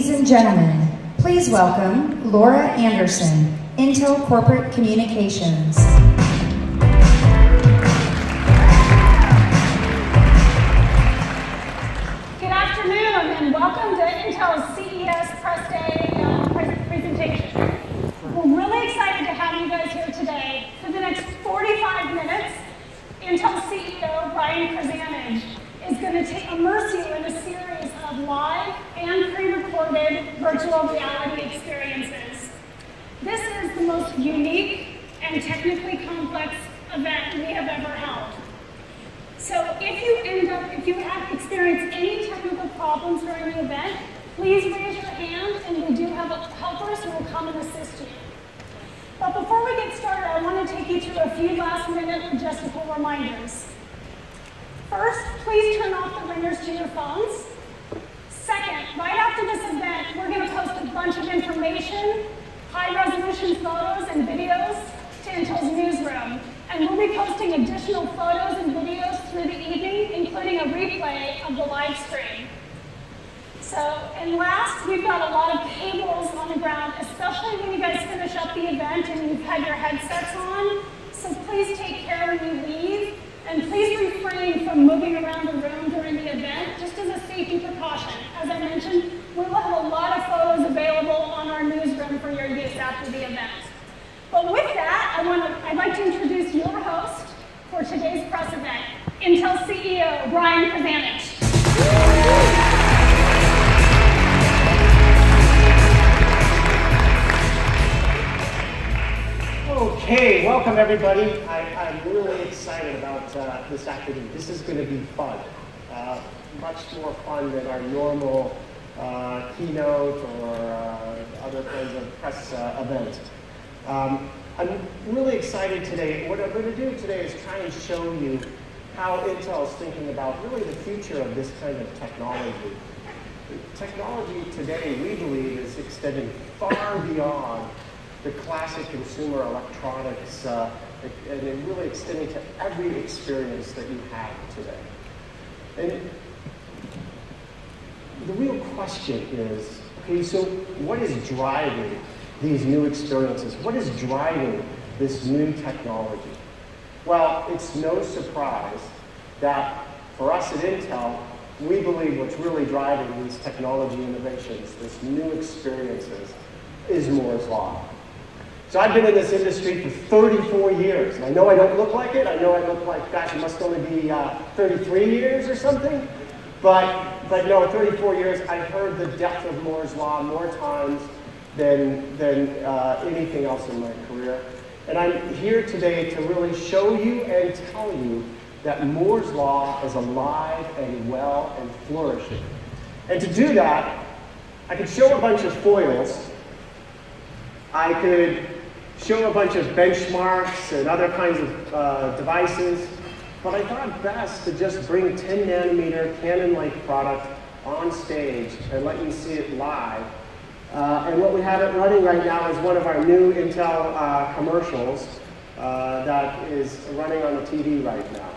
Ladies and gentlemen, please welcome Laura Anderson, Intel Corporate Communications. Good afternoon and welcome to Intel's CES Press Day presentation. We're really excited to have you guys here today. For the next 45 minutes, Intel CEO Brian Krzanich is going to immerse you in a series of live and pre-recorded virtual reality experiences. This is the most unique and technically complex event we have ever held. So if you have experienced any technical problems during the event, please raise your hand and we do have helpers who will come and assist you. But before we get started, I want to take you through a few last-minute logistical reminders. First, please turn off the ringers to your phones. Second, right after this event, we're going to post a bunch of information, high-resolution photos and videos to Intel's newsroom. And we'll be posting additional photos and videos through the evening, including a replay of the live stream. So, and last, we've got a lot of cables on the ground, especially when you guys finish up the event and you've had your headsets on. So please take care when you leave. And please refrain from moving around the room during the event, just as a safety precaution. As I mentioned, we will have a lot of photos available on our newsroom for your use after the event. But with that, I'd like to introduce your host for today's press event, Intel CEO Brian Krzanich. Okay, welcome everybody. I'm really excited about this afternoon. This is going to be fun. Much more fun than our normal keynote or other kinds of press events. I'm really excited today. What I'm going to do today is try and show you how Intel is thinking about really the future of this kind of technology. Technology today, we believe, is extending far beyond the classic consumer electronics, and really extending to every experience that you have today. And the real question is, okay, so what is driving these new experiences? What is driving this new technology? Well, it's no surprise that for us at Intel, we believe what's really driving these technology innovations, this new experiences, is Moore's Law. So I've been in this industry for 34 years. And I know I don't look like it. I know I look like, gosh, it must only be 33 years or something. But no, 34 years, I've heard the depth of Moore's Law more times than anything else in my career. And I'm here today to really show you and tell you that Moore's Law is alive and well and flourishing. And to do that, I could show a bunch of foils. I could show a bunch of benchmarks and other kinds of devices, but I thought best to just bring 10 nanometer Canon-like product on stage and let you see it live. And what we have it running right now is one of our new Intel commercials that is running on the TV right now.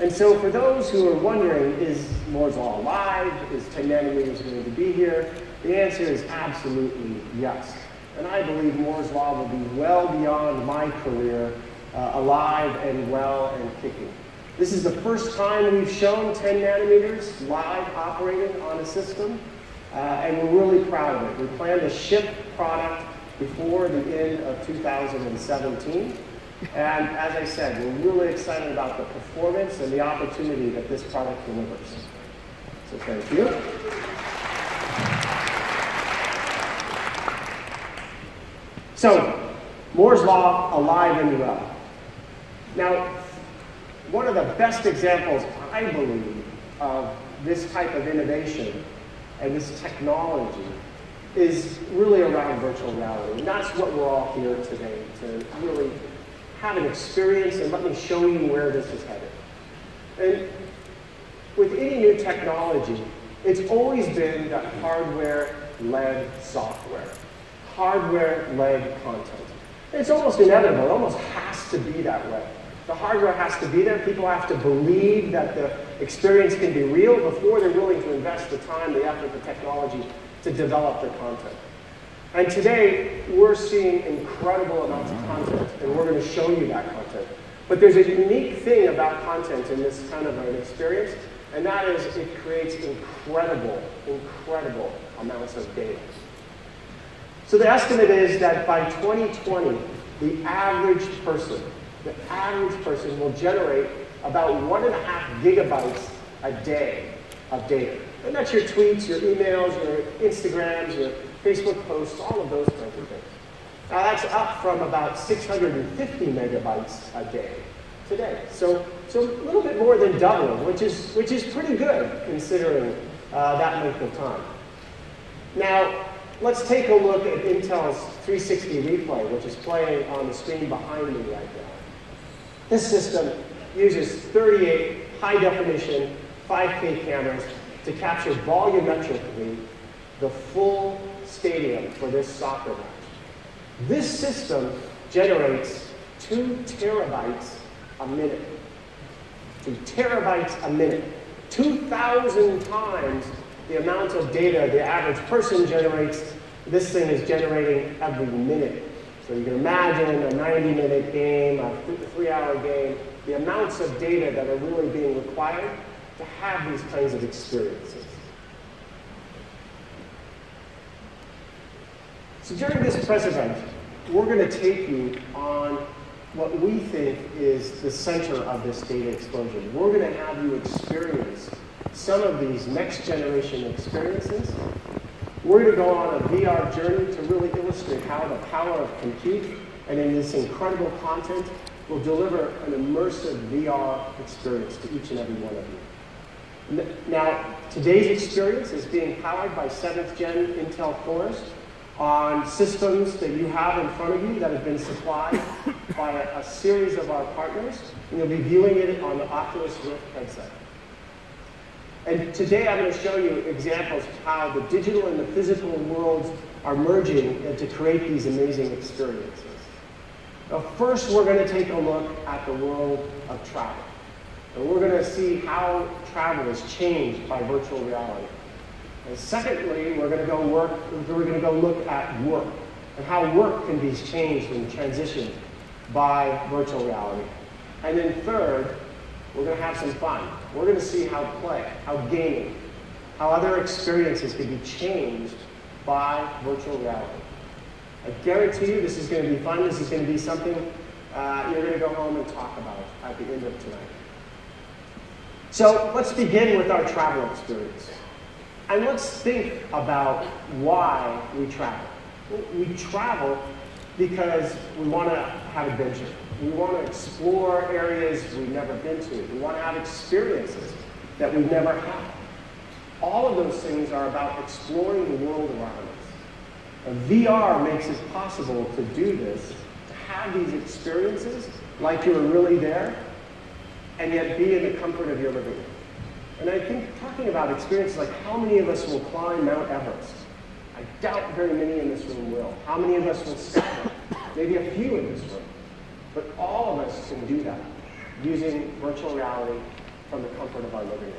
And so for those who are wondering, is Moore's Law alive? Is 10 nanometers going to be here? The answer is absolutely yes. And I believe Moore's Law will be well beyond my career, alive and well and kicking. This is the first time we've shown 10 nanometers live operating on a system, and we're really proud of it. We plan to ship product before the end of 2017. And as I said, we're really excited about the performance and the opportunity that this product delivers. So thank you. So, Moore's Law, alive and well. Now, one of the best examples, I believe, of this type of innovation and this technology is really around virtual reality. And that's what we're all here today, to really have an experience and let me show you where this is headed. And with any new technology, it's always been that hardware-led software. Hardware-led content. It's almost inevitable. It almost has to be that way. The hardware has to be there. People have to believe that the experience can be real before they're willing to invest the time, the effort, the technology to develop the content. And today, we're seeing incredible amounts of content, and we're going to show you that content. But there's a unique thing about content in this kind of an experience, and that is it creates incredible amounts of data. So the estimate is that by 2020, the average person will generate about 1.5 gigabytes a day of data. And that's your tweets, your emails, your Instagrams, your Facebook posts, all of those kinds of things. Now that's up from about 650 megabytes a day today. So a little bit more than doubling, which is pretty good considering that length of time. Now, let's take a look at Intel's 360 replay, which is playing on the screen behind me right now. This system uses 38 high-definition 5K cameras to capture volumetrically the full stadium for this soccer match. This system generates 2 terabytes a minute. 2 terabytes a minute. 2,000 times the amount of data the average person generates. This thing is generating every minute. So you can imagine a 90-minute game, a 3-hour game, the amounts of data that are really being required to have these kinds of experiences. So during this press event, we're going to take you on what we think is the center of this data explosion. We're going to have you experience some of these next generation experiences. We're going to go on a VR journey to really illustrate how the power of compute and in this incredible content will deliver an immersive VR experience to each and every one of you. Now, today's experience is being powered by 7th gen Intel cores on systems that you have in front of you that have been supplied by a series of our partners, and you'll be viewing it on the Oculus Rift headset. And today I'm going to show you examples of how the digital and the physical worlds are merging to create these amazing experiences. Now, first we're going to take a look at the world of travel. And we're going to see how travel is changed by virtual reality. And secondly, we're going to go look at work and how work can be changed and transitioned by virtual reality. And then third, we're going to have some fun. We're going to see how play, how gaming, how other experiences can be changed by virtual reality. I guarantee you this is going to be fun. This is going to be something you're going to go home and talk about at the end of tonight. So let's begin with our travel experience. And let's think about why we travel. We travel because we want to have adventure. We want to explore areas we've never been to. We want to have experiences that we've never had. All of those things are about exploring the world around us. And VR makes it possible to do this, to have these experiences like you're really there, and yet be in the comfort of your living room. And I think talking about experiences like how many of us will climb Mount Everest? I doubt very many in this room will. How many of us will skydive? Maybe a few in this room. But all of us can do that using virtual reality from the comfort of our living room.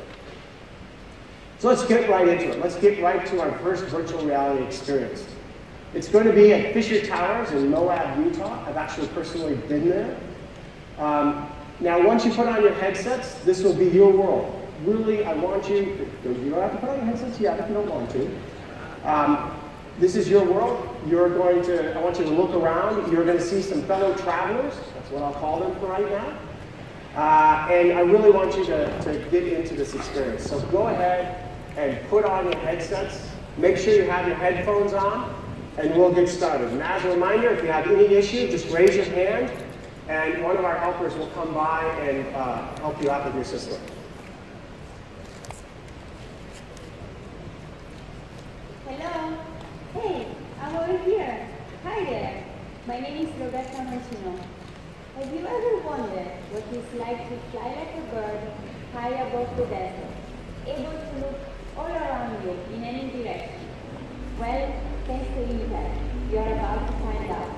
So let's get right into it. Let's get right to our first virtual reality experience. It's going to be at Fisher Towers in Moab, Utah. I've actually personally been there. Now, once you put on your headsets, this will be your world. Really, I want you, you don't have to put on your headsets yet if you don't want to. This is your world. I want you to look around. You're going to see some fellow travelers. That's what I'll call them for right now. And I really want you to get into this experience. So go ahead and put on your headsets. Make sure you have your headphones on, and we'll get started. And as a reminder, if you have any issue, just raise your hand, and one of our helpers will come by and help you out with your system. Hello. Hey, I'm over here. Hi there. My name is Roberta Martino. Have you ever wondered what it's like to fly like a bird high above the desert, able to look all around you in any direction? Well, thanks to Intel, you're about to find out.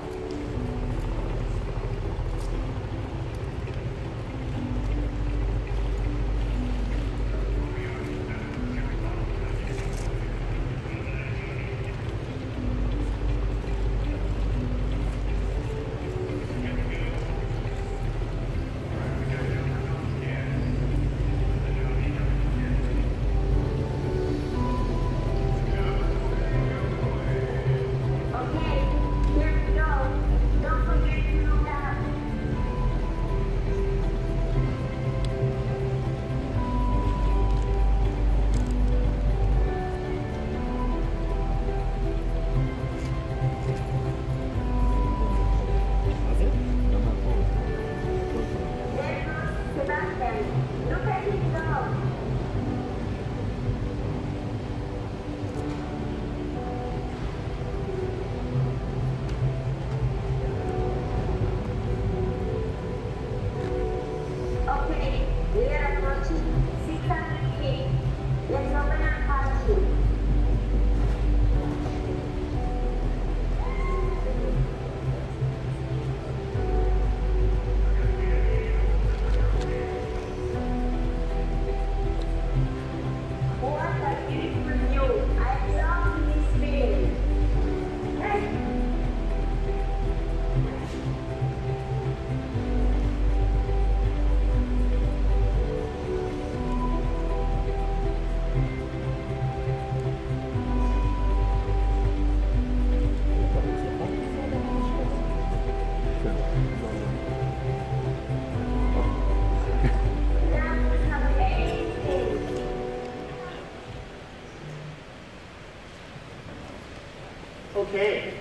Okay,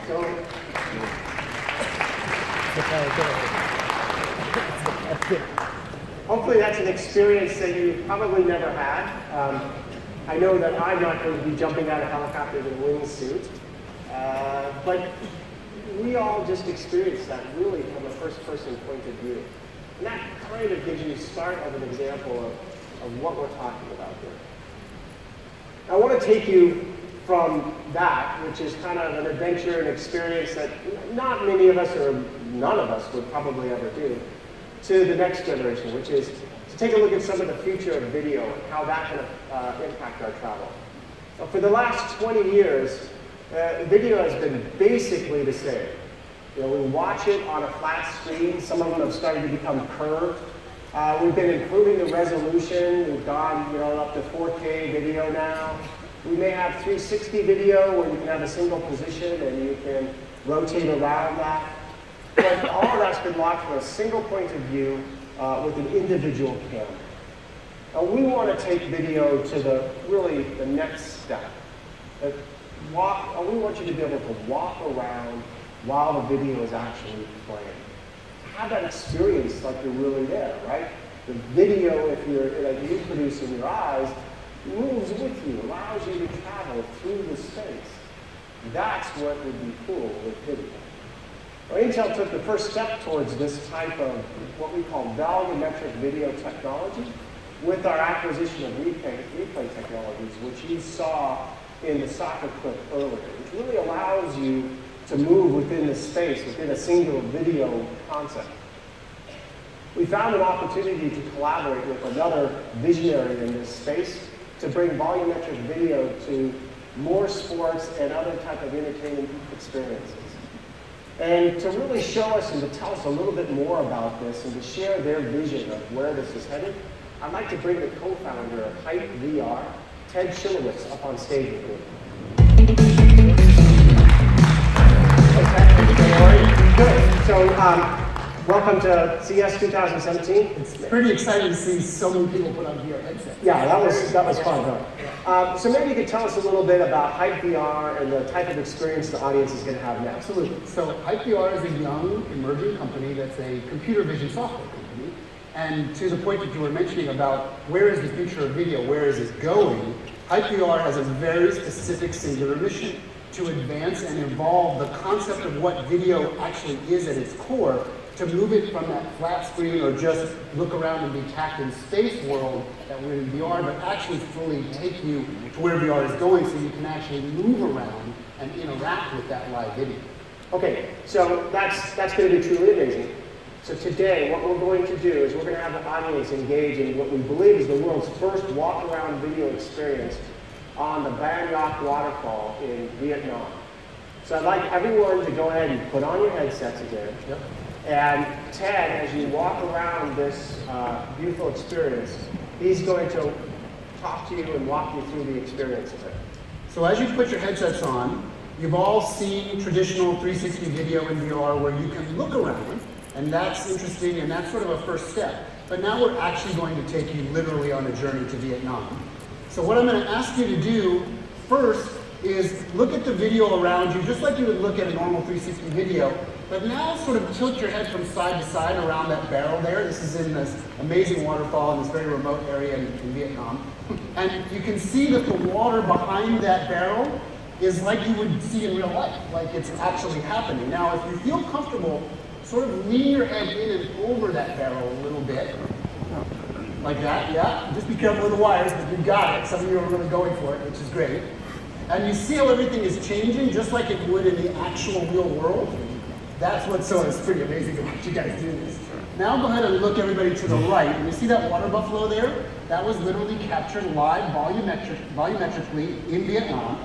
so hopefully that's an experience that you probably never had. I know that I'm not going to be jumping out of helicopters in a wingsuit, but we all just experienced that really from a first-person point of view. And that kind of gives you a start of an example of what we're talking about here. I want to take you from that, which is kind of an adventure and experience that not many of us or none of us would probably ever do, to the next generation, which is to take a look at some of the future of video and how that can impact our travel. So for the last 20 years, video has been basically the same. You know, we watch it on a flat screen. Some of them have started to become curved. We've been improving the resolution. We've gone, up to 4K video now. We may have 360 video where you can have a single position and you can rotate around that. But all of that's been locked from a single point of view with an individual camera. Now we want to take video to the next step. We want you to be able to walk around while the video is actually playing. Have that experience like you're really there, right? The video, if you're like you produce in your eyes, moves with you, allows you to travel through the space. That's what would be cool with video. Well, Intel took the first step towards this type of what we call volumetric video technology with our acquisition of replay technologies, which you saw in the soccer clip earlier, which really allows you to move within the space, within a single video concept. We found an opportunity to collaborate with another visionary in this space to bring volumetric video to more sports and other type of entertainment experiences. And to really show us and to tell us a little bit more about this and to share their vision of where this is headed, I'd like to bring the co-founder of Hype VR, Ted Schilowitz, up on stage with me. Good. So, welcome to CES 2017. It's pretty exciting to see so many people put on VR headsets. Yeah, that was fun, though. So maybe you could tell us a little bit about Hype VR and the type of experience the audience is going to have now. Absolutely. So Hype VR is a young, emerging company that's a computer vision software company. And to the point that you were mentioning about where is the future of video, where is it going, Hype VR has a very specific singular mission: to advance and evolve the concept of what video actually is at its core, to move it from that flat screen or just look around and be tacked in space world that we're in VR, but actually fully take you to where VR is going so you can actually move around and interact with that live video. Okay, so that's going to be truly amazing. So today, what we're going to do is we're going to have the audience engage in what we believe is the world's first walk-around video experience on the Ban Yak waterfall in Vietnam. So I'd like everyone to go ahead and put on your headsets again. Yep. And Ted, as you walk around this beautiful experience, he's going to talk to you and walk you through the experience of it. So as you put your headsets on, you've all seen traditional 360 video in VR where you can look around, and that's interesting, and that's sort of a first step. But now we're actually going to take you literally on a journey to Vietnam. So what I'm going to ask you to do first is look at the video around you, just like you would look at a normal 360 video, but now sort of tilt your head from side to side around that barrel there. This is in this amazing waterfall in this very remote area in Vietnam. And you can see that the water behind that barrel is like you would see in real life, like it's actually happening. Now, if you feel comfortable, sort of lean your head in and over that barrel a little bit. Like that, yeah. Just be careful with the wires, but you got it. Some of you are really going for it, which is great. And you see how everything is changing, just like it would in the actual real world. That's what's pretty amazing about you guys do this. Now go ahead and look everybody to the right. And you see that water buffalo there? That was literally captured live volumetrically in Vietnam.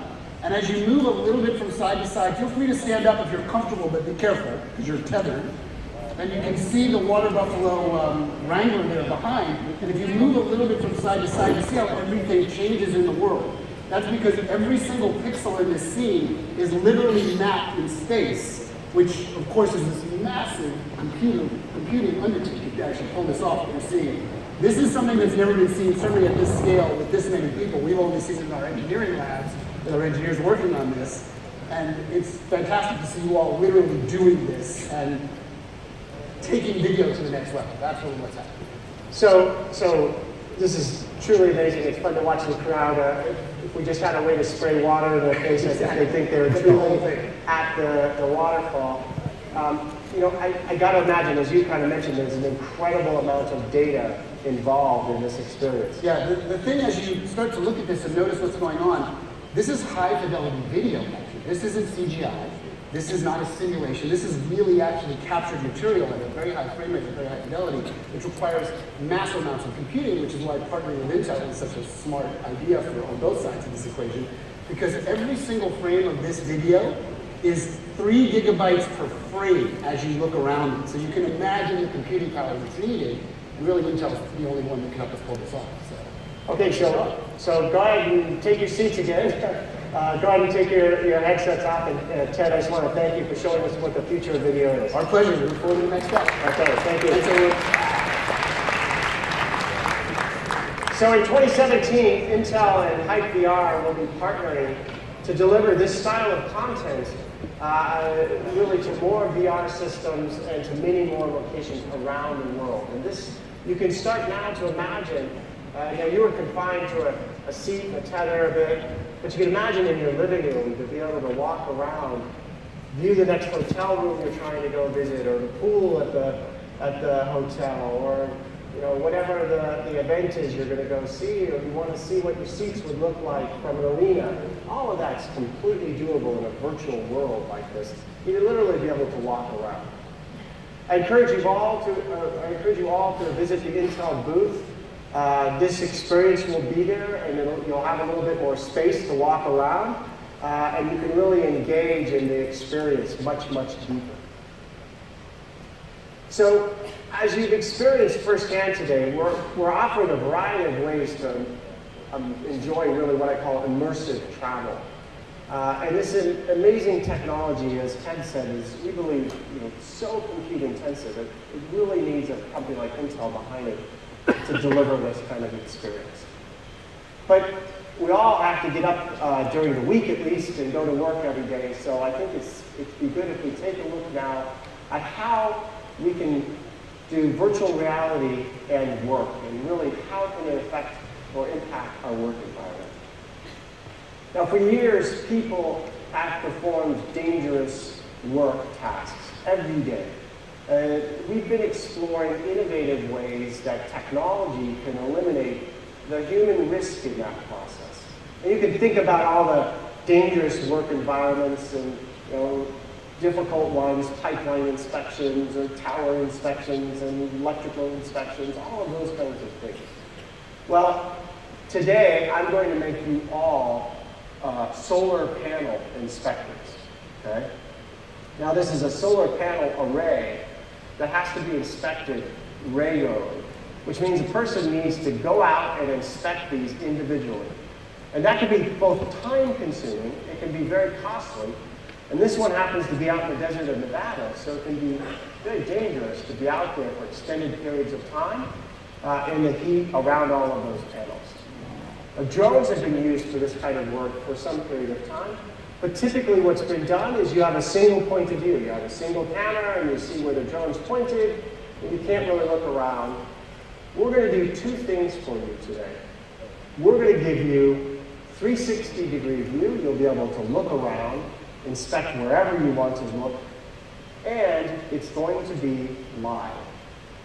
And as you move a little bit from side to side, feel free to stand up if you're comfortable, but be careful, because you're tethered. And you can see the water buffalo wrangler there behind. And if you move a little bit from side to side, you see how everything changes in the world. That's because every single pixel in this scene is literally mapped in space, which of course is this massive computing undertaking to actually pull this off, what we're seeing. This is something that's never been seen, certainly at this scale, with this many people. We've only seen it in our engineering labs, with our engineers working on this. And it's fantastic to see you all literally doing this and taking video to the next level. That's really what's happening. So this is truly amazing. It's fun to watch the crowd. If we just had a way to spray water in their face, I think they think they're truly at the waterfall. You know, I got to imagine, as you kind of mentioned, there's an incredible amount of data involved in this experience. Yeah, the thing as you start to look at this and notice what's going on, this is high fidelity video capture. This isn't CGI. This is not a simulation. This is really actually captured material at a very high frame rate, at very high fidelity, which requires massive amounts of computing, which is why partnering with Intel is such a smart idea on both sides of this equation, because every single frame of this video is 3 gigabytes per frame as you look around it. So you can imagine the computing power that's needed. Really, Intel's the only one that can help us pull this off. So. Okay, so go ahead and take your seats again. Go ahead and take your headsets off. And Ted, I just want to thank you for showing us what the future of video is. Our pleasure. We look forward to the next step. Okay, thank you. Thanks, everyone. So in 2017, Intel and Hype VR will be partnering to deliver this style of content really to more VR systems and to many more locations around the world. And this, you can start now to imagine, you know, you were confined to a seat and a tether a bit, but you can imagine in your living room to be able to walk around, view the next hotel room you're trying to go visit, or the pool at the hotel, or you know, whatever the event is you're going to go see, or you want to see what your seats would look like from an arena. All of that's completely doable in a virtual world like this. You'd literally be able to walk around. I encourage you all to visit the Intel booth. This experience will be there, and you'll have a little bit more space to walk around, and you can really engage in the experience much, much deeper. So, as you've experienced firsthand today, we're offering a variety of ways to enjoy really what I call immersive travel. And this amazing technology, as Ted said, is, we believe, so compute intensive that it really needs a company like Intel behind it to deliver this kind of experience. But we all have to get up during the week at least and go to work every day, so I think it'd be good if we take a look now at how we can do virtual reality and work, and really how can it affect or impact our work environment. Now, for years, people have performed dangerous work tasks every day. We've been exploring innovative ways that technology can eliminate the human risk in that process. And you can think about all the dangerous work environments and difficult ones, pipeline inspections or tower inspections and electrical inspections, all of those kinds of things. Well, today I'm going to make you all solar panel inspectors, okay? Now this is a solar panel array that has to be inspected regularly, which means a person needs to go out and inspect these individually. And that can be both time consuming, it can be very costly, and this one happens to be out in the desert of Nevada, so it can be very dangerous to be out there for extended periods of time in the heat around all of those panels. Drones have been used for this kind of work for some period of time, but typically what's been done is you have a single point of view. You have a single camera and you see where the drone's pointed, and you can't really look around. We're going to do two things for you today. We're going to give you 360-degree view. You'll be able to look around, inspect wherever you want to look, and it's going to be live.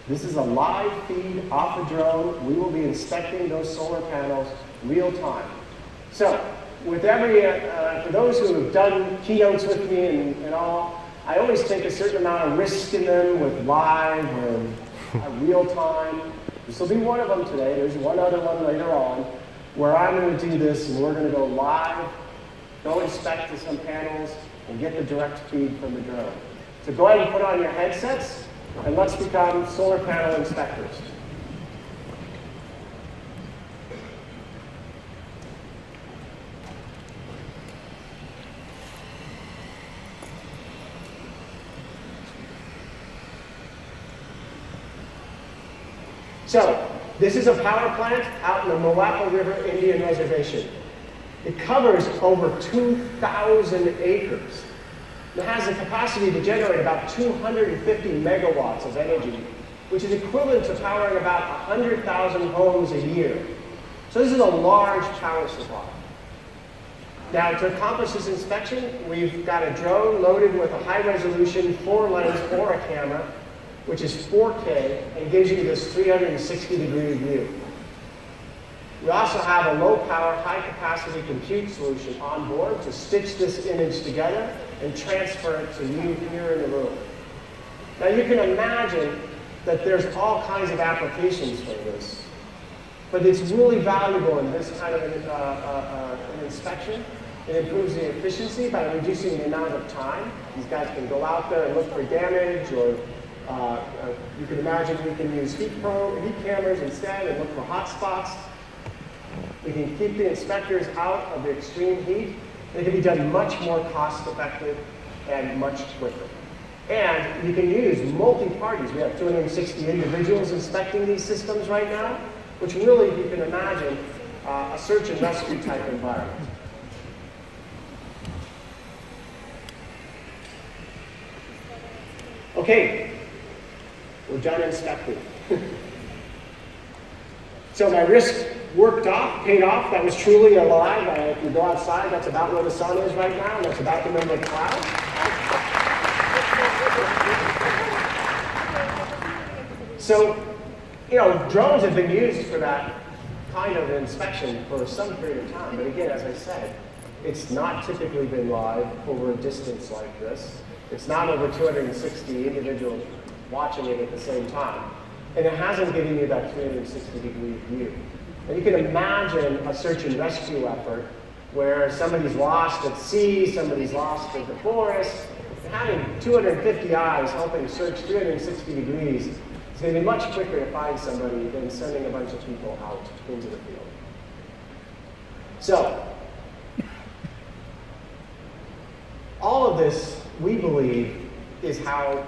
This is a live feed off the drone. We will be inspecting those solar panels real time. So, with for those who have done keynotes with me and all, I always take a certain amount of risk in them with live or real time. This will be one of them today. There's one other one later on where I'm going to do this, and we're going to go live, go inspect to some panels, and get the direct feed from the drone. So go ahead and put on your headsets, and let's become solar panel inspectors. So, this is a power plant out in the Moapa River Indian Reservation. It covers over 2,000 acres. It has the capacity to generate about 250 megawatts of energy, which is equivalent to powering about 100,000 homes a year. So this is a large power supply. Now, to accomplish this inspection, we've got a drone loaded with a high-resolution 4-lens Aura camera, which is 4K, and gives you this 360-degree view. We also have a low-power, high-capacity compute solution on board to stitch this image together and transfer it to you here in the room. Now, you can imagine that there's all kinds of applications for this, but it's really valuable in this kind of an inspection. It improves the efficiency by reducing the amount of time. These guys can go out there and look for damage, or you can imagine we can use heat cameras instead and look for hot spots. We can keep the inspectors out of the extreme heat, and it can be done much more cost-effective and much quicker. And you can use multi-parties. We have 260 individuals inspecting these systems right now, which really, you can imagine, a search and rescue type environment. Okay, we're done inspecting. So my risk paid off. That was truly alive. If you go outside, that's about where the sun is right now, and that's about the number of clouds. So, you know, drones have been used for that kind of inspection for some period of time. But again, as I said, it's not typically been live over a distance like this. It's not over 260 individuals watching it at the same time. And it hasn't given you that 360-degree view. And you can imagine a search and rescue effort where somebody's lost at sea, somebody's lost in the forest, and having 250 eyes helping search 360 degrees is going to be much quicker to find somebody than sending a bunch of people out into the field. So, all of this, we believe, is how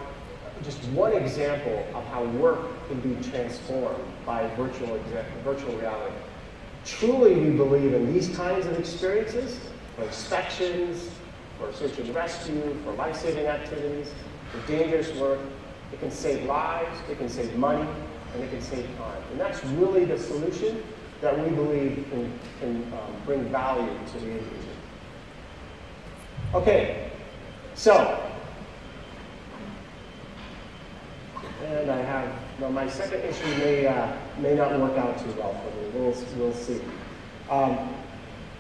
just one example of how work can be transformed by virtual reality. Truly, we believe in these kinds of experiences, for inspections, for search and rescue, for life-saving activities, for dangerous work. It can save lives, it can save money, and it can save time. And that's really the solution that we believe can bring value to the individual. Okay, so, and I have, well, my second issue may not work out too well for me. We'll see.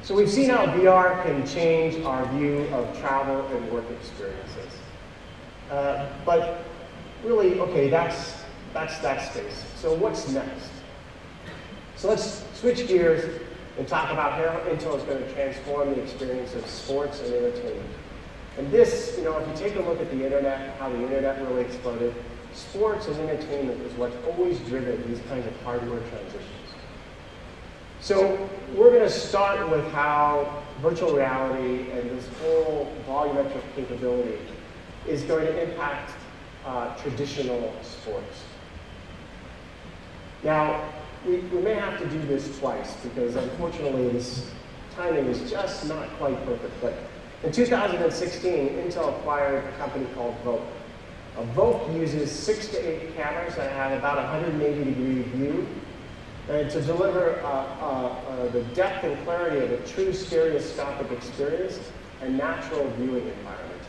So we've seen how VR can change our view of travel and work experiences. But really, okay, that's that space. So what's next? So let's switch gears and talk about how Intel is going to transform the experience of sports and entertainment. And this, you know, if you take a look at the internet, how the internet really exploded, sports and entertainment is what's always driven these kinds of hardware transitions. So we're going to start with how virtual reality and this whole volumetric capability is going to impact traditional sports. Now, we may have to do this twice because unfortunately this timing is just not quite perfect. But in 2016, Intel acquired a company called Voke. Voke uses 6 to 8 cameras that have about 180-degree view and to deliver the depth and clarity of a true stereoscopic experience and natural viewing environment.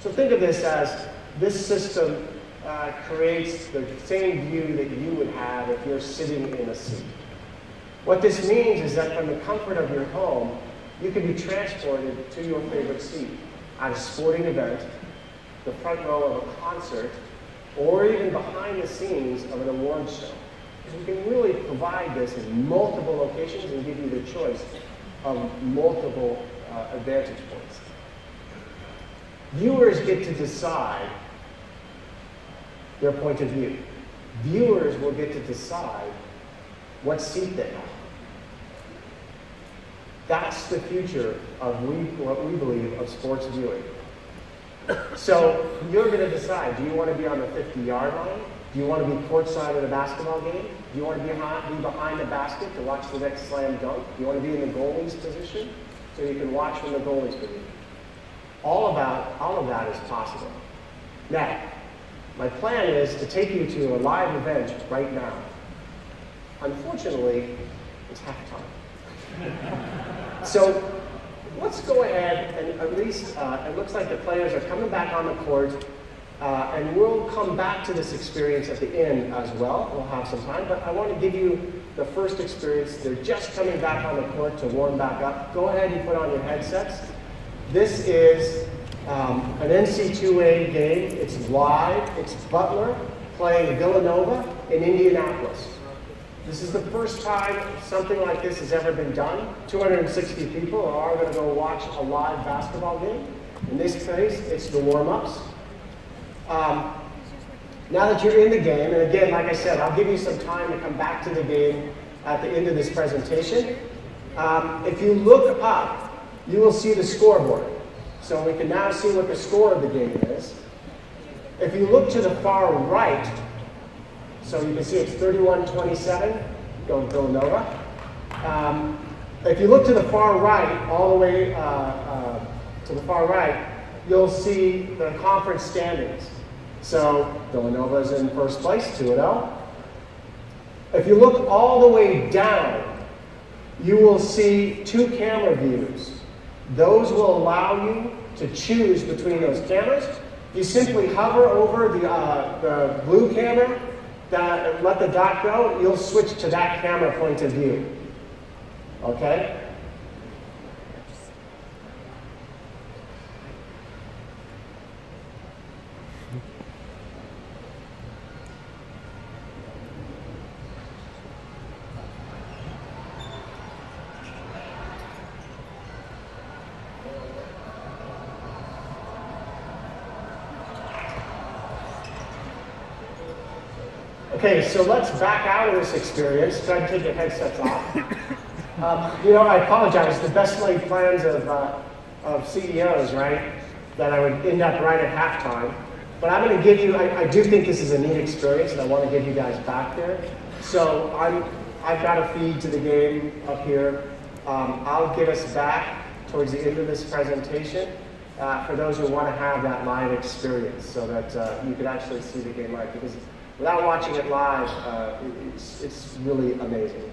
So think of this as this system creates the same view that you would have if you're sitting in a seat. What this means is that from the comfort of your home, you can be transported to your favorite seat at a sporting event, the front row of a concert, or even behind the scenes of an awards show. Because we can really provide this in multiple locations and give you the choice of multiple advantage points. Viewers get to decide their point of view. Viewers will get to decide what seat they have. That's the future of what we believe of sports viewing. So you're going to decide, do you want to be on the 50-yard line? Do you want to be courtside at a basketball game? Do you want to be behind the basket to watch the next slam dunk? Do you want to be in the goalie's position? so you can watch from the goalie's booth. All of that is possible. Now, my plan is to take you to a live event right now. Unfortunately, it's halftime. So let's go ahead and at least, it looks like the players are coming back on the court, and we'll come back to this experience at the end as well. We'll have some time, but I want to give you the first experience. They're just coming back on the court to warm back up. Go ahead and put on your headsets. This is an NC2A game. It's live. It's Butler playing Villanova in Indianapolis. This is the first time something like this has ever been done. 260 people are going to go watch a live basketball game. In this case, it's the warm-ups. Now that you're in the game, and again, like I said, I'll give you some time to come back to the game at the end of this presentation. If you look up, you will see the scoreboard. So we can now see what the score of the game is. If you look to the far right, so you can see it's 31-27, going Villanova. If you look to the far right, all the way to the far right, you'll see the conference standings. So Villanova is in first place, 2-0. If you look all the way down, you will see two camera views. Those will allow you to choose between those cameras. You simply hover over the blue camera, let the dot go, you'll switch to that camera point of view. Okay? Okay, so let's back out of this experience. Try to take your headsets off. You know, I apologize. The best laid plans of CEOs, right, that I would end up right at halftime. But I'm going to give you, I do think this is a neat experience, and I want to get you guys back there. So I've got a feed to the game up here. I'll get us back towards the end of this presentation for those who want to have that live experience so that you can actually see the game live. Because without watching it live, it's really amazing.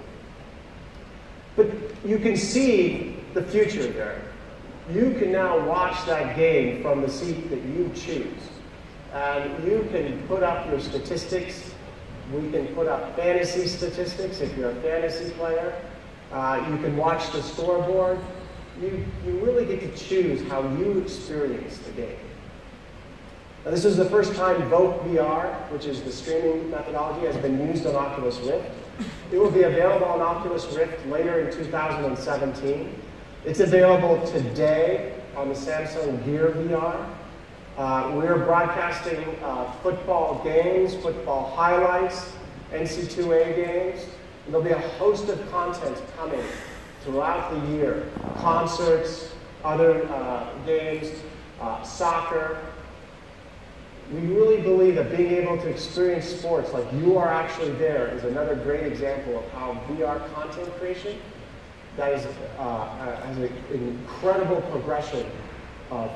But you can see the future there. You can now watch that game from the seat that you choose. And you can put up your statistics. We can put up fantasy statistics if you're a fantasy player. You can watch the scoreboard. You really get to choose how you experience the game. Now, this is the first time Vote VR, which is the streaming methodology, has been used on Oculus Rift. It will be available on Oculus Rift later in 2017. It's available today on the Samsung Gear VR. We're broadcasting football games, football highlights, NC2A games. And there'll be a host of content coming throughout the year. Concerts, other games, soccer. We really believe that being able to experience sports like you are actually there is another great example of how VR content creation that is, has an incredible progression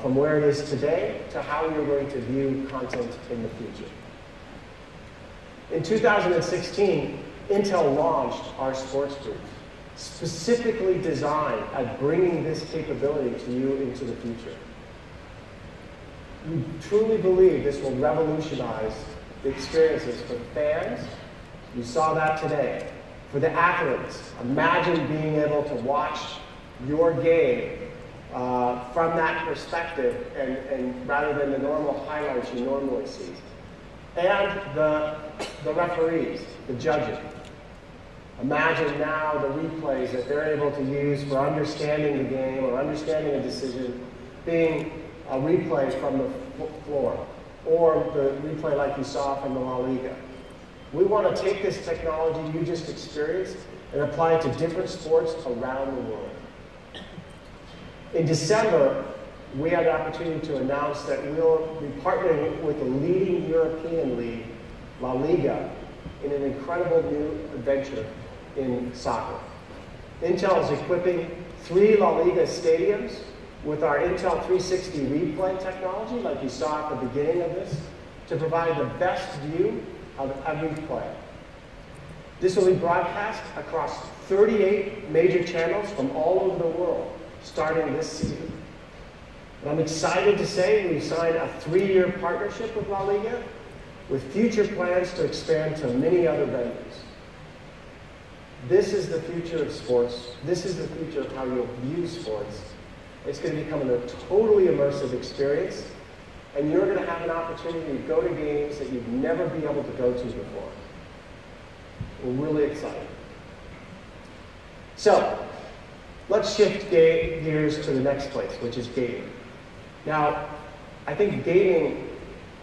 from where it is today to how you're going to view content in the future. In 2016, Intel launched our sports group, specifically designed at bringing this capability to you into the future. We truly believe this will revolutionize the experiences for the fans. You saw that today. For the athletes, imagine being able to watch your game from that perspective and rather than the normal highlights you normally see. And the referees, the judges. Imagine now the replays that they're able to use for understanding the game or understanding a decision being a replay from the floor, or the replay like you saw from the La Liga. We want to take this technology you just experienced and apply it to different sports around the world. In December, we had the opportunity to announce that we'll be partnering with the leading European league, La Liga, in an incredible new adventure in soccer. Intel is equipping 3 La Liga stadiums with our Intel 360 replay technology, like you saw at the beginning of this, to provide the best view of every play. This will be broadcast across 38 major channels from all over the world, starting this season. And I'm excited to say we've signed a 3-year partnership with La Liga, with future plans to expand to many other venues. This is the future of sports. This is the future of how you'll view sports. It's going to become a totally immersive experience, and you're going to have an opportunity to go to games that you'd never be able to go to before. We're really excited. So, let's shift gears to the next place, which is gaming. Now, I think gaming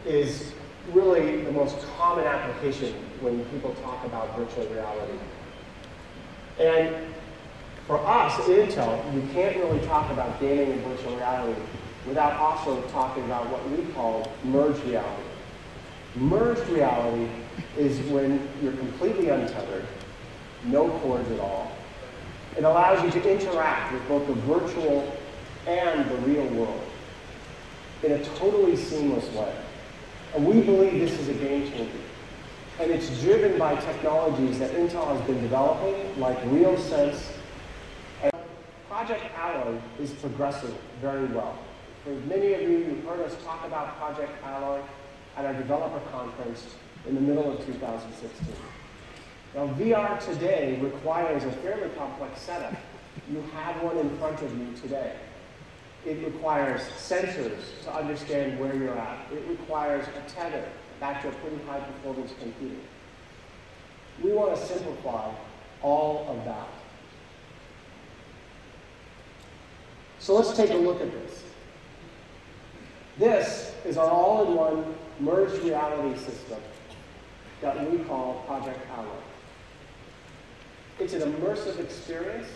is really the most common application when people talk about virtual reality. And for us at Intel, you can't really talk about gaming and virtual reality without also talking about what we call merged reality. Merged reality is when you're completely untethered, no cords at all. It allows you to interact with both the virtual and the real world in a totally seamless way. And we believe this is a game changer. And it's driven by technologies that Intel has been developing, like RealSense. And Project Alloy is progressing very well. For many of you, you've heard us talk about Project Alloy at our developer conference in the middle of 2016. Now, VR today requires a fairly complex setup. You have one in front of you today. It requires sensors to understand where you're at. It requires a tether back to a pretty high performance computer. We want to simplify all of that. So let's take a look at this. This is our all-in-one merged reality system that we call Project Alloy. It's an immersive experience,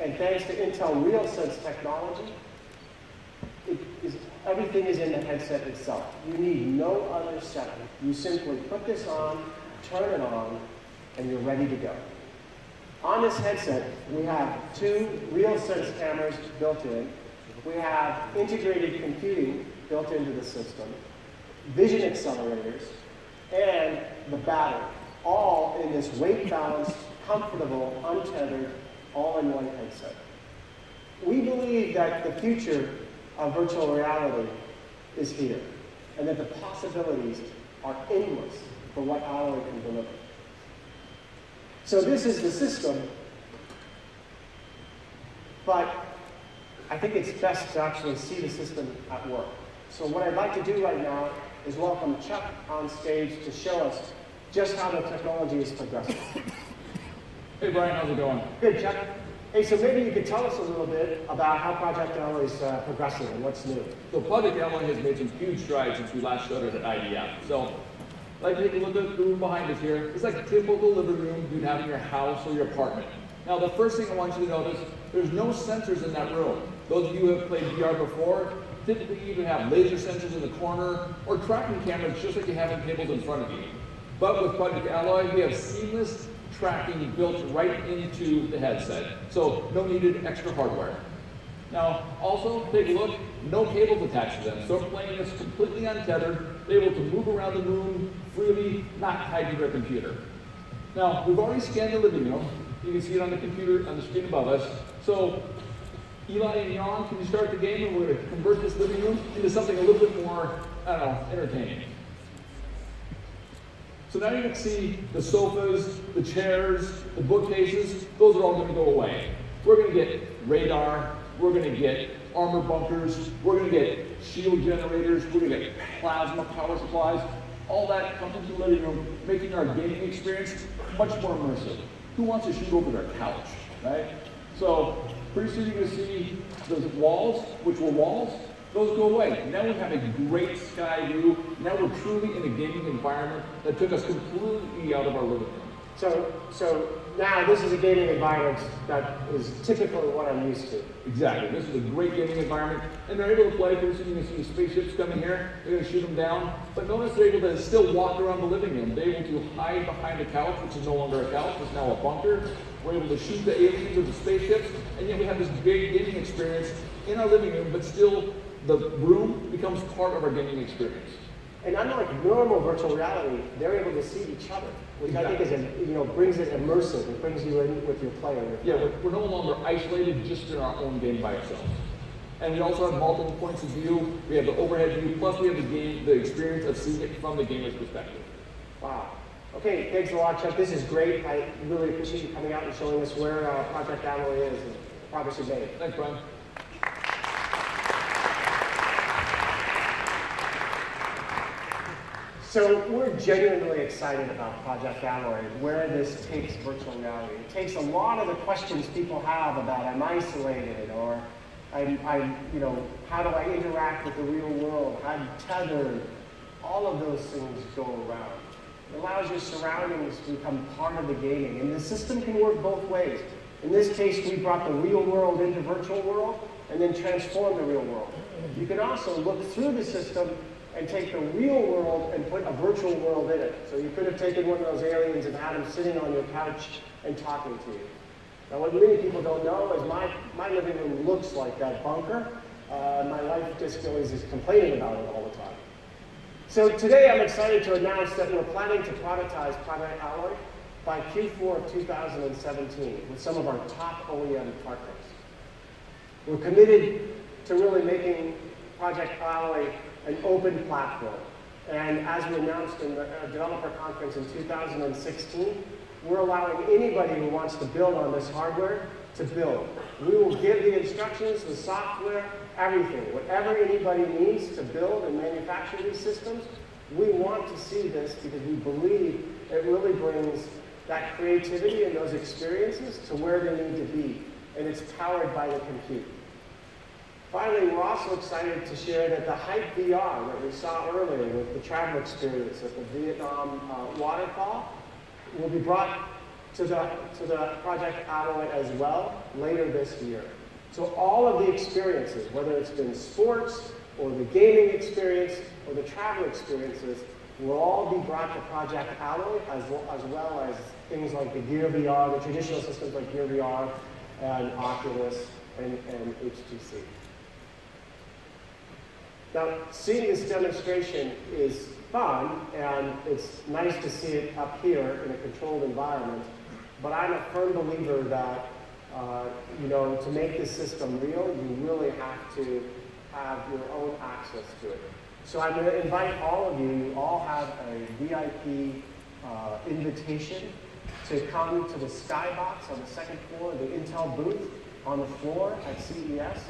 and thanks to Intel RealSense technology, everything is in the headset itself. You need no other setup. You simply put this on, turn it on, and you're ready to go. On this headset, we have 2 RealSense cameras built in. We have integrated computing built into the system, vision accelerators, and the battery, all in this weight-balanced, comfortable, untethered, all-in-one headset. We believe that the future of virtual reality is here, and that the possibilities are endless for what Alloy can deliver. So this is the system, but I think it's best to actually see the system at work. So what I'd like to do right now is welcome Chuck on stage to show us just how the technology is progressing. Hey Brian, how's it going? Good, Chuck. Hey, so maybe you could tell us a little bit about how Project Alloy is progressing and what's new. So Project Alloy has made some huge strides since we last showed it at IDF. So, like take a look at the room behind us here. It's like a typical living room you'd have in your house or your apartment. Now, the first thing I want you to notice, there's no sensors in that room. Those of you who have played VR before, typically you even have laser sensors in the corner or tracking cameras just like you have in tables in front of you. But with Project Alloy, we have seamless tracking built right into the headset. So no needed extra hardware. Now, also, take a look, no cables attached to them. So playing is completely untethered, they're able to move around the room freely, not tied to their computer. Now, we've already scanned the living room. You can see it on the computer, on the screen above us. So, Eli and Jan, can you start the game and we're going to convert this living room into something a little bit more, I don't know, entertaining. So now you can see the sofas, the chairs, the bookcases, those are all going to go away. We're going to get radar, we're going to get armor bunkers, we're going to get shield generators, we're going to get plasma power supplies. All that comes into the living room, making our gaming experience much more immersive. Who wants to shoot over their couch, right? So pretty soon you're going to see those walls, which were walls, those go away. Now we have a great sky view. Now we're truly in a gaming environment that took us completely out of our living room. So now this is a gaming environment that is typically what I'm used to. Exactly. This is a great gaming environment. And they're able to play. Pretty soon you can see the spaceships coming here. They're going to shoot them down. But notice they're able to still walk around the living room. They're able to hide behind the couch, which is no longer a couch. It's now a bunker. We're able to shoot the aliens or the spaceships, and yet we have this big gaming experience in our living room, but still the room becomes part of our gaming experience. And unlike normal virtual reality, they're able to see each other, which I think is brings it immersive. It brings you in with your player. Yeah, we're no longer isolated just in our own game by ourselves. And we also have multiple points of view. We have the overhead view, plus we have the experience of seeing it from the gamer's perspective. Wow. Okay, thanks a lot, Chuck. This is great. I really appreciate you coming out and showing us where Project Alloy is and the progress you've made. Thanks, Brian. So we're genuinely excited about Project Alloy, where this takes virtual reality. It takes a lot of the questions people have about I'm isolated, or how do I interact with the real world? I'm tethered. All of those things go around. It allows your surroundings to become part of the gaming, and the system can work both ways. In this case, we brought the real world into virtual world, and then transform the real world. You can also look through the system and take the real world and put a virtual world in it. So you could have taken one of those aliens and had them sitting on your couch and talking to you. Now, what many people don't know is my living room looks like that bunker. My wife just always is complaining about it all the time. So today I'm excited to announce that we're planning to productize Project Alloy by Q4 of 2017 with some of our top OEM partners. We're committed to really making Project Alloy an open platform. And as we announced in the developer conference in 2016, we're allowing anybody who wants to build on this hardware to build. We will give the instructions, the software, everything. Whatever anybody needs to build and manufacture these systems, we want to see this because we believe it really brings that creativity and those experiences to where they need to be. And it's powered by the compute. Finally, we're also excited to share that the Hype VR that we saw earlier with the travel experience at the Vietnam waterfall will be brought to the Project Alloy as well later this year. So all of the experiences, whether it's been sports or the gaming experience or the travel experiences, will all be brought to Project Alloy as well as things like the Gear VR, the traditional systems like Gear VR and Oculus and HTC. Now, seeing this demonstration is fun, and it's nice to see it up here in a controlled environment, but I'm a firm believer that, to make this system real, you really have to have your own access to it. So I'm going to invite all of you, you all have a VIP invitation to come to the Skybox on the second floor, the Intel booth on the floor at CES.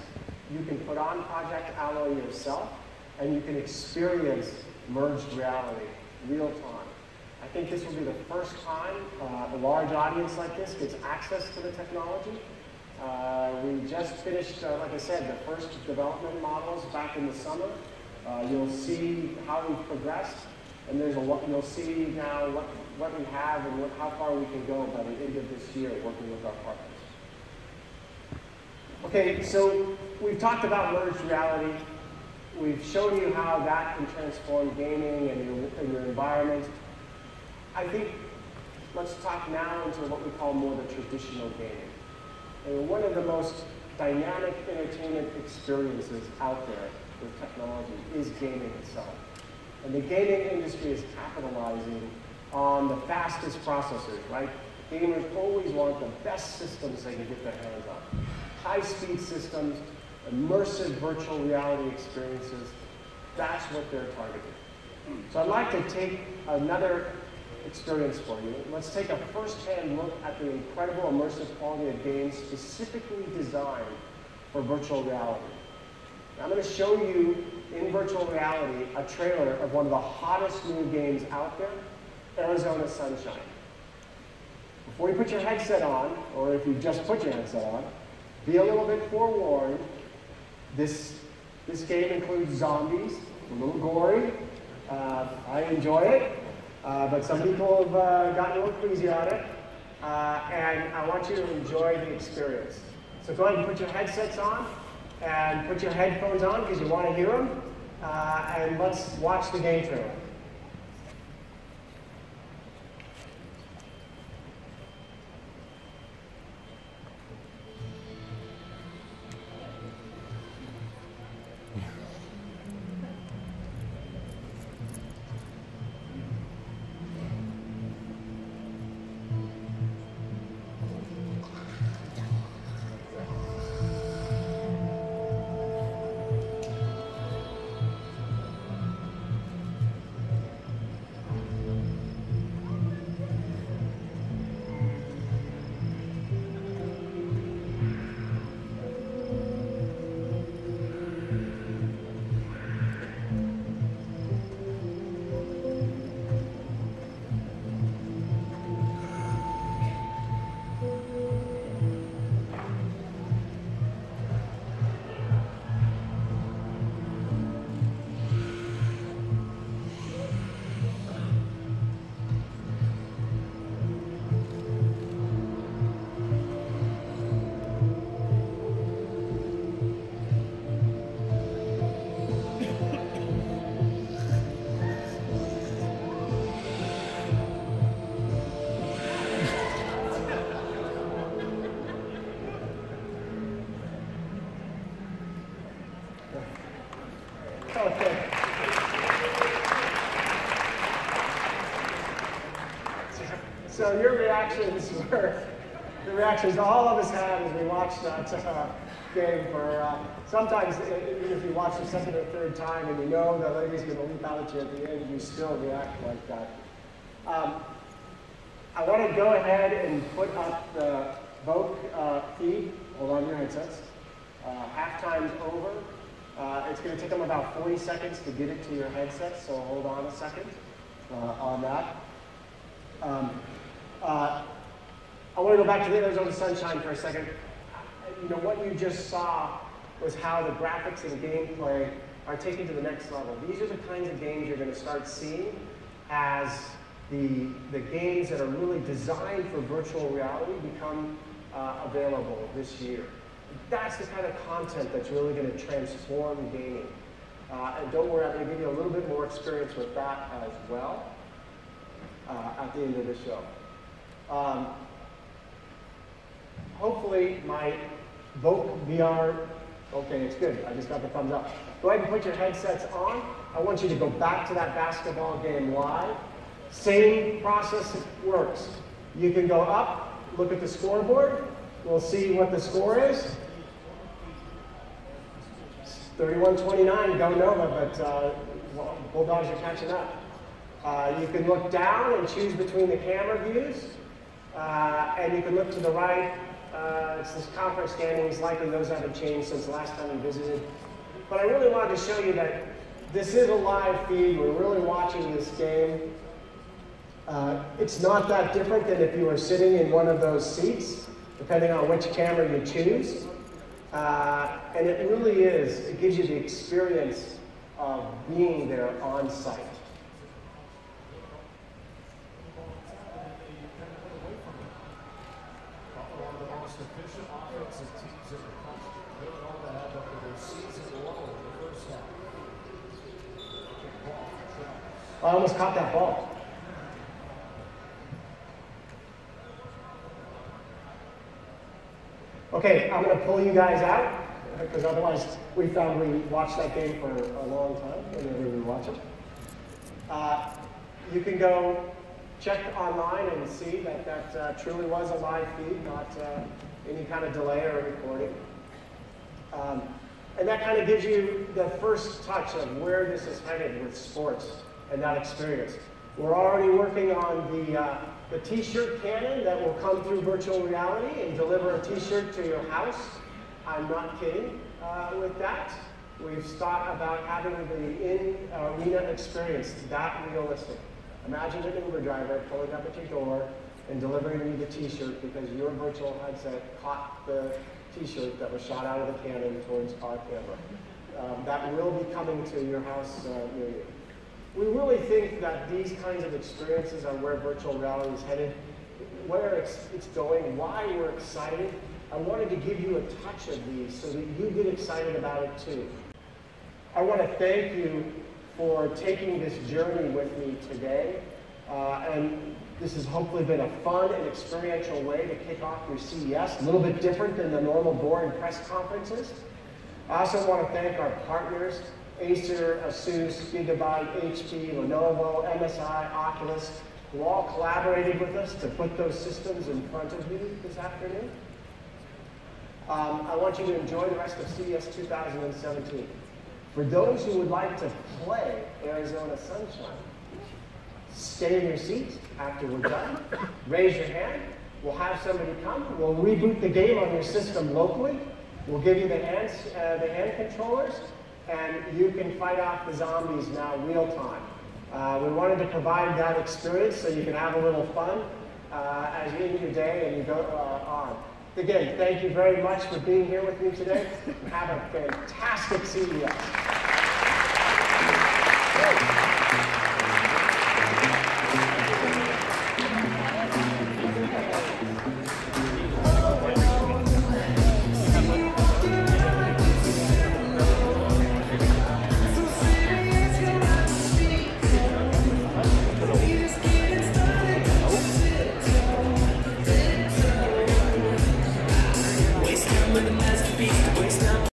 You can put on Project Alloy yourself, and you can experience merged reality, real time. I think this will be the first time a large audience like this gets access to the technology. We just finished, like I said, the first development models back in the summer. You'll see how we've progressed, and you'll see now what we have and how far we can go by the end of this year working with our partners. Okay, so we've talked about merged reality. We've shown you how that can transform gaming and your environment. I think let's talk now into what we call more the traditional gaming. And one of the most dynamic entertainment experiences out there with technology is gaming itself. And the gaming industry is capitalizing on the fastest processors, right? Gamers always want the best systems they can get their hands on. High-speed systems, immersive virtual reality experiences, that's what they're targeting. So I'd like to take another experience for you. Let's take a first-hand look at the incredible immersive quality of games specifically designed for virtual reality. Now, I'm going to show you in virtual reality a trailer of one of the hottest new games out there, Arizona Sunshine. Before you put your headset on, or if you just put your headset on, be a little bit forewarned. This game includes zombies, a little gory. I enjoy it, but some people have gotten a little queasy on it. And I want you to enjoy the experience. So go ahead and put your headsets on and put your headphones on because you want to hear them. And let's watch the game trailer. Okay. So your reactions were the reactions all of us had as we watched that game. For sometimes, even if you watch the second or third time and you know the lady's going to leap out at you at the end, you still react like that. I want to go ahead and put up the Vogue feed. Hold on your headsets. Halftime's over. It's going to take them about 40 seconds to get it to your headset, so hold on a second on that. I want to go back to the Arizona Sunshine for a second. You know, what you just saw was how the graphics and gameplay are taken to the next level. These are the kinds of games you're going to start seeing as the games that are really designed for virtual reality become available this year. That's the kind of content that's really going to transform gaming. And don't worry, I'm going to give you a little bit more experience with that as well at the end of the show. Hopefully my Vogue VR, okay, it's good. I just got the thumbs up. Go ahead and put your headsets on. I want you to go back to that basketball game live. Same process works. You can go up, look at the scoreboard. We'll see what the score is. 31-29, go Nova, but Bulldogs are catching up. You can look down and choose between the camera views, and you can look to the right. It's this conference standings. Likely those haven't changed since the last time we visited. But I really wanted to show you that this is a live feed. We're really watching this game. It's not that different than if you were sitting in one of those seats, depending on which camera you choose. And it really is, it gives you the experience of being there on site. I almost caught that ball. Okay, I'm going to pull you guys out, because otherwise we found we watched that game for a long time, whenever we watch it. You can go check online and see that that truly was a live feed, not any kind of delay or recording. And that kind of gives you the first touch of where this is headed with sports and that experience. We're already working on the t-shirt cannon that will come through virtual reality and deliver a t-shirt to your house. I'm not kidding with that. We've thought about having the in-arena experience that realistic. Imagine an Uber driver pulling up at your door and delivering you the t-shirt because your virtual headset caught the t-shirt that was shot out of the cannon towards our camera. That will be coming to your house near you. We really think that these kinds of experiences are where virtual reality is headed, where it's going, why we're excited. I wanted to give you a touch of these so that you get excited about it too. I want to thank you for taking this journey with me today. And this has hopefully been a fun and experiential way to kick off your CES, a little bit different than the normal boring press conferences. I also want to thank our partners, Acer, Asus, Gigabyte, HP, Lenovo, MSI, Oculus, who all collaborated with us to put those systems in front of you this afternoon. I want you to enjoy the rest of CES 2017. For those who would like to play Arizona Sunshine, stay in your seats after we're done. Raise your hand. We'll have somebody come. We'll reboot the game on your system locally. We'll give you the hand controllers, and you can fight off the zombies now real time. We wanted to provide that experience so you can have a little fun as you end your day and you go on. Again, thank you very much for being here with me today. Have a fantastic CES. Waste time with the masterpiece, waste time.